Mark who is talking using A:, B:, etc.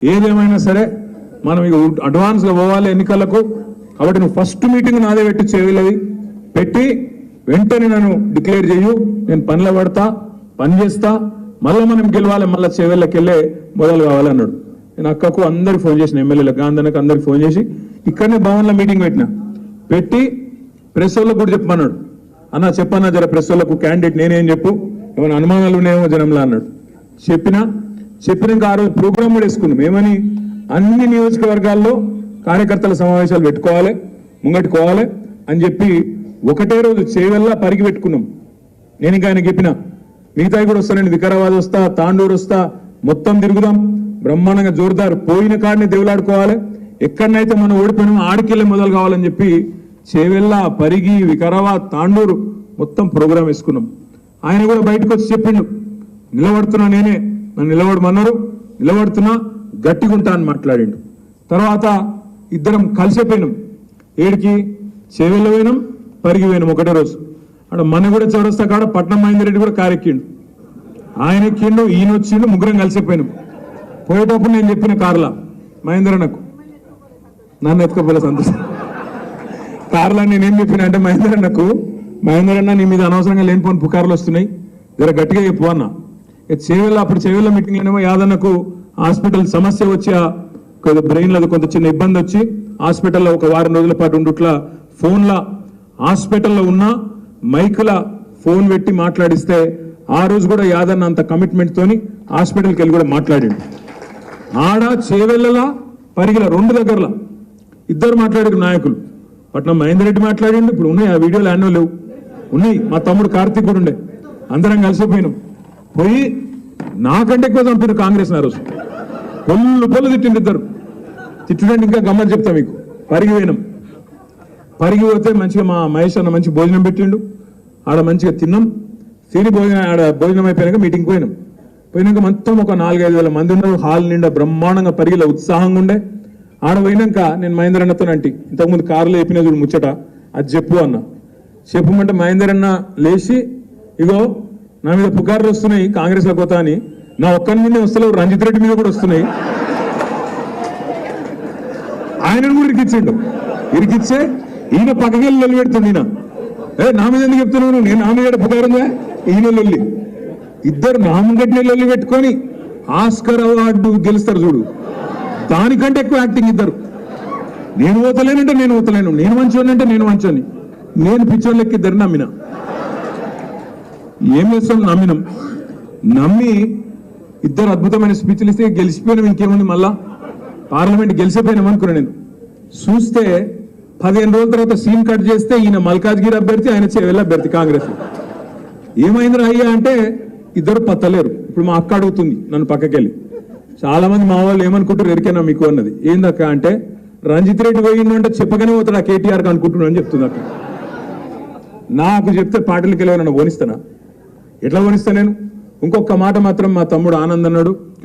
A: ఏదేమైనా సరే మనం ఇక అడ్వాన్స్గా పోవాలి ఎన్నికలకు. కాబట్టి నువ్వు ఫస్ట్ మీటింగ్ నాదే పెట్టి చేయలేదు పెట్టి వెంటనే నన్ను డిక్లేర్ చేయు, నేను పనిలో పడతా, పని చేస్తా, మళ్ళీ మనం గెలవాలి, మళ్ళీ చేవెళ్ళకి వెళ్ళే మొదలు కావాలన్నాడు. నేను అక్కకు అందరికి ఫోన్ చేసిన, ఎమ్మెల్యేలకు గాంధీకి అందరికి ఫోన్ చేసి ఇక్కడనే భవన్లో మీటింగ్ పెట్టి ప్రెస్ వాళ్ళకు కూడా చెప్పమన్నాడు. అన్న చెప్పన్నా జర ప్రెస్ వాళ్ళకు క్యాండిడేట్ నేనేం చెప్పు, ఏమైనా అనుమానాలు ఉన్నాయేమో జనంలో అన్నాడు. చెప్పినాక ఆ రోజు ప్రోగ్రామ్ కూడా వేసుకున్నాం. ఏమని అన్ని నియోజకవర్గాల్లో కార్యకర్తల సమావేశాలు పెట్టుకోవాలి, ముంగట్టుకోవాలి అని చెప్పి ఒకటే రోజు చేవెళ్ళ పరిగి పెట్టుకున్నాం. నేను ఇంకా ఆయన చెప్పిన మిగతాయి కూడా వస్తానండి, వికారాబాద్ వస్తా, తాండూరు వస్తా, మొత్తం తిరుగుదాం, బ్రహ్మాండంగా జోరుదారు పోయిన కాడిని దేవులాడుకోవాలి, ఎక్కడనైతే మనం ఓడిపోయినా ఆడికెళ్ళి మొదలు కావాలని చెప్పి చేవెళ్ళ, పరిగి, వికారాబాద్, తాండూరు మొత్తం ప్రోగ్రాం వేసుకున్నాం. ఆయన కూడా బయటకు వచ్చి చెప్పిండు, నిలబడుతున్నా నేనే, నన్ను నిలబడమన్నారు, నిలబడుతున్నా, గట్టిగుంటా అని మాట్లాడిండు. తర్వాత ఇద్దరం కలిసిపోయినాం. ఏడికి చేవెళ్ళ పోయినాం, పరిగి పోయినాం ఒకటే రోజు. అక్కడ మన కూడా చౌరస్తా కాడ పట్నం మహేందర్ రెడ్డి కూడా కారు ఎక్కిండు, ఆయన ఎక్కిండు, ఈయన వచ్చిండు, ముగ్గురం కలిసిపోయినాం. పోయేటప్పుడు నేను చెప్పిన కార్లా మహేందర్ అన్నకు, నన్ను ఎత్తుకోపోలే సంతోషం. కార్లా నేనేం చెప్పిన అంటే మహేందర్ అన్న నీ మీద అనవసరంగా లేనిపోని పుకార్లు వస్తున్నాయి, జర గట్టిగా చెప్పు అన్న. చేవెళ్ళ అప్పుడు చేవెళ్ళ మీటింగ్లోనేమో యాదన్నకు హాస్పిటల్ సమస్య వచ్చి బ్రెయిన్లో కొంత చిన్న ఇబ్బంది వచ్చి హాస్పిటల్లో ఒక వారం రోజుల పాటు ఉండుట్లా ఫోన్లా హాస్పిటల్లో ఉన్న మైకుల ఫోన్ పెట్టి మాట్లాడిస్తే ఆ రోజు కూడా యాదన్న అంత కమిట్మెంట్ తోని హాస్పిటల్కి వెళ్ళి కూడా మాట్లాడిండు. ఆడ చేవెళ్ళలా పరిగిల రెండు దగ్గరలా ఇద్దరు మాట్లాడారు నాయకులు. పట్నం మహేందర్ రెడ్డి మాట్లాడిండు, ఇప్పుడు ఉన్నాయి ఆ వీడియోలు యాన్నో లేవు, ఉన్నాయి. మా తమ్ముడు కార్తీక్ కూడా ఉండే, అందరం కలిసిపోయినాం. పోయి నాకంటే ఎక్కువ చంపారు కాంగ్రెస్ ఆ రోజు, పొల్లు తిట్టింది ఇద్దరు. తిట్టడానికి ఇంకా గమ్మని చెప్తా మీకు. పరిగి పోయినాం, పరిగి పోతే మంచిగా మా మహేష్ అన్న మంచి భోజనం పెట్టిండు, ఆడ మంచిగా తిన్నాం. తిని ఆడ భోజనం అయిపోయాక మీటింగ్ పోయినాక మొత్తం ఒక 4-5 మంది ఉన్నారు. హాల్ నిండా బ్రహ్మాండంగా పరిగిలో ఉత్సాహంగా ఉండే. ఆడ పోయినాక నేను మహేందర్ అన్నతో ఇంతకుముందు కారులో చెప్పిన చూడు ముచ్చట, అది చెప్పు అన్న. చెప్పమంటే మహేందర్ అన్న లేచి, ఇగో నా మీద పుకార్లు వస్తున్నాయి కాంగ్రెస్లో పోతా అని, నా ఒక్కరి మీదే వస్తలేవు, రంజిత్ రెడ్డి మీద కూడా వస్తున్నాయి. ఆయనను కూడా ఇరికిచ్చే ఈయన పక్కకెళ్ళి లొల్లి పెడుతుంది. ఈయన నా మీద ఎందుకు చెప్తున్నాను, నేను నా మీద పుకారుందా, ఈయన లొల్లి. ఇద్దరు నామగడ్డి లొల్లి పెట్టుకొని ఆస్కర్ అవార్డు గెలుస్తారు చూడు, దానికంటే ఎక్కువ యాక్టింగ్ ఇద్దరు. నేను పోతలేనంటే నేను పోతలేను, నేను మంచోని అంటే నేను మంచోని, నేను పిచ్చోళ్ళకి ఇద్దరు నమ్మిన. ఏం చేస్తాం, నమ్మి ఇద్దరు అద్భుతమైన స్పీచ్లు ఇస్తే గెలిచిపోయినాం. ఇంకేముంది, మళ్ళా పార్లమెంట్ గెలిచిపోయినాం అనుకున్నా. నేను చూస్తే 15 రోజుల తర్వాత సీన్ కట్ చేస్తే ఈయన మల్కాజ్గిరి అభ్యర్థి, ఆయన చేవెళ్ళ అభ్యర్థి కాంగ్రెస్. ఏమైందిరా అయ్యా అంటే ఇద్దరు పత్తలేరు. ఇప్పుడు మా అక్క అడుగుతుంది నన్ను పక్కకెళ్ళి, చాలా మంది మా వాళ్ళు ఏమనుకుంటారు ఎరికైనా మీకు అన్నది, ఏందక్క అంటే రంజిత్ రెడ్డి పోయిండు అంటే చెప్పగానే పోతాడు ఆ కేటీఆర్కి అనుకుంటున్నాను అని చెప్తుంది అక్క. నాకు చెప్తే పార్టీలకి వెళ్ళి నన్ను ఓనిస్తానా, ఎట్లా ఓనిస్తా నేను? ఇంకొక మాట మాత్రం మా తమ్ముడు ఆనంద్ అన్నాడు.